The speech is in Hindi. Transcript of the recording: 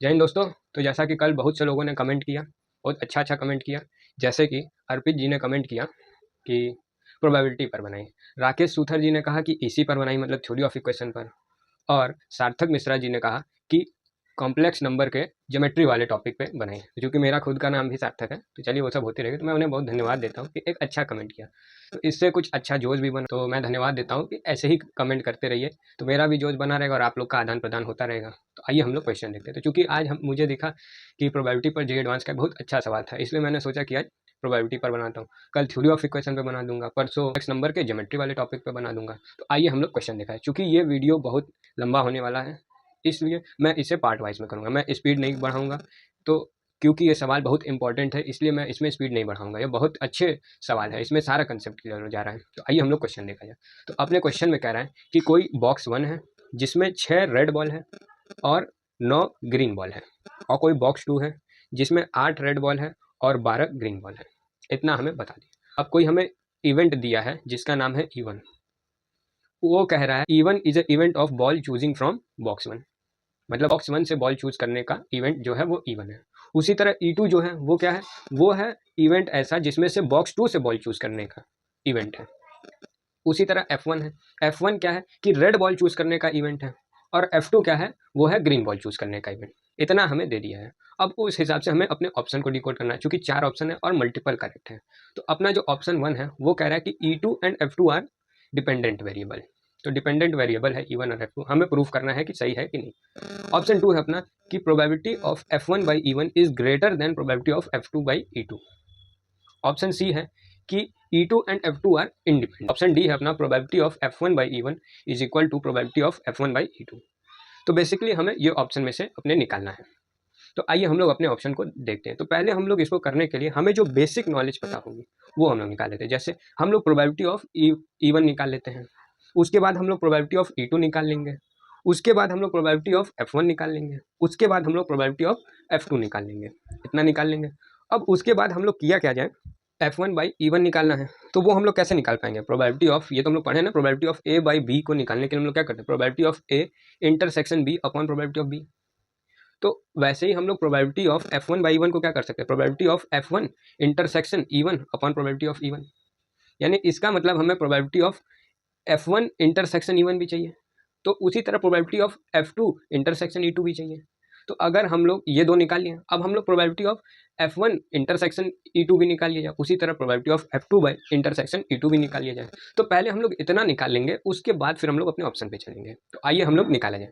जय हिंद दोस्तों। तो जैसा कि कल बहुत से लोगों ने कमेंट किया, बहुत अच्छा कमेंट किया। जैसे कि अर्पित जी ने कमेंट किया कि प्रोबेबिलिटी पर बनाई, राकेश सूथर जी ने कहा कि इसी पर बनाई, मतलब थ्योरी ऑफ इक्वेशन पर, और सार्थक मिश्रा जी ने कहा कि कॉम्प्लेक्स नंबर के ज्योमेट्री वाले टॉपिक पे बनाई। क्योंकि मेरा खुद का नाम भी सार्थक है, तो चलिए वो सब होते रहेगा। तो मैं उन्हें बहुत धन्यवाद देता हूँ कि एक अच्छा कमेंट किया, तो इससे कुछ अच्छा जोश भी बना। तो मैं धन्यवाद देता हूँ कि ऐसे ही कमेंट करते रहिए, तो मेरा भी जोश बना रहेगा और आप लोग का आदान प्रदान होता रहेगा। तो आइए हम लोग क्वेश्चन देखते हैं। तो चूंकि आज मुझे दिखा कि प्रोबेबिलिटी पर जे एडवांस का बहुत अच्छा सवाल था, इसलिए मैंने सोचा कि आज प्रोबेबिलिटी पर बनाता हूँ। कल थ्योरी ऑफ इक्वेशन पे बना दूंगा, परसों नेक्स्ट नंबर के ज्योमेट्री वाले टॉपिक पे बना दूंगा। तो आइए हम लोग क्वेश्चन देखा है। चूंकि ये वीडियो बहुत लंबा होने वाला है, इसलिए मैं इसे पार्ट वाइज में करूँगा। मैं स्पीड नहीं बढ़ाऊँगा, तो क्योंकि ये सवाल बहुत इंपॉर्टेंट है, इसलिए मैं इसमें स्पीड नहीं बढ़ाऊँगा। ये बहुत अच्छे सवाल है, इसमें सारा कंसेप्ट क्लियर हो जा रहा है। तो आइए हम लोग क्वेश्चन देखा जाए। तो अपने क्वेश्चन में कह रहा है कि कोई बॉक्स 1 है जिसमें 6 रेड बॉल है और 9 ग्रीन बॉल है, और कोई बॉक्स 2 है जिसमें 8 रेड बॉल है और 12 ग्रीन बॉल है। इतना हमें बता दिया। अब कोई हमें इवेंट दिया है जिसका नाम है E1। वो कह रहा है E1 is a event of ball choosing from box 1, मतलब बॉक्स 1 से बॉल चूज करने का इवेंट जो है वो E1 है। उसी तरह E2 जो है वो क्या है, वो है इवेंट ऐसा जिसमें से बॉक्स 2 से बॉल चूज करने का इवेंट है। उसी तरह F1 है। F1 क्या है कि रेड बॉल चूज करने का इवेंट है, और F2 क्या है, वो है ग्रीन बॉल चूज करने का इवेंट। इतना हमें दे दिया है। अब उस हिसाब से हमें अपने ऑप्शन को डिकोड करना है, क्योंकि 4 ऑप्शन है और मल्टीपल करेक्ट है। तो अपना जो ऑप्शन 1 है वो कह रहा है कि E2 and F2 are dependent variable. तो डिपेंडेंट वेरिएबल है E1 और F2, हमें प्रूफ करना है कि सही है कि नहीं। ऑप्शन 2 है अपना कि probability of F1 by E1 is greater than probability of F2 by E2। Option C है कि E2 and F2 are independent. Option D है अपना probability of F1 by E1 is equal to probability of F1 by E2। तो बेसिकली हमें ये ऑप्शन में से अपने निकालना है। तो आइए हम लोग अपने ऑप्शन को देखते हैं। तो पहले हम लोग इसको करने के लिए हमें जो बेसिक नॉलेज पता होगी वो हम लोग निकाल लेते हैं। जैसे हम लोग प्रोबेबिलिटी ऑफ E1 निकाल लेते हैं, उसके बाद हम लोग प्रोबेबिलिटी ऑफ E2 निकाल लेंगे, उसके बाद हम लोग प्रोबेबिलिटी ऑफ F1 निकाल लेंगे, उसके बाद हम लोग प्रोबेबिलिटी ऑफ F2 निकाल लेंगे। इतना निकाल लेंगे। अब उसके बाद हम लोग किया क्या जाए, F1 बाई E1 निकालना है। तो वो हम लोग कैसे निकाल पाएंगे, प्रोबेबिलिटी ऑफ, ये तो हम लोग पढ़े ना, probability of A by B को निकालने के लिए हम लोग क्या करते हैं, probability of A intersection B upon probability of B। तो वैसे ही हम लोग probability of F1 by E1 को क्या कर सकते हैं, probability of F1 intersection E1 upon probability of E1। यानी इसका मतलब हमें probability of F1 intersection E1 भी चाहिए, तो उसी तरह probability of F2 intersection E2 भी चाहिए। तो अगर हम लोग ये दो निकाल लिए, अब हम लोग probability of F1 intersection E2 भी निकाल लिया जाए, उसी तरह probability of F2 by intersection E2 भी निकाल लिया जाए। तो पहले हम लोग इतना निकाल लेंगे, उसके बाद फिर हम लोग अपने ऑप्शन पे चलेंगे। तो आइए हम लोग निकाला जाए।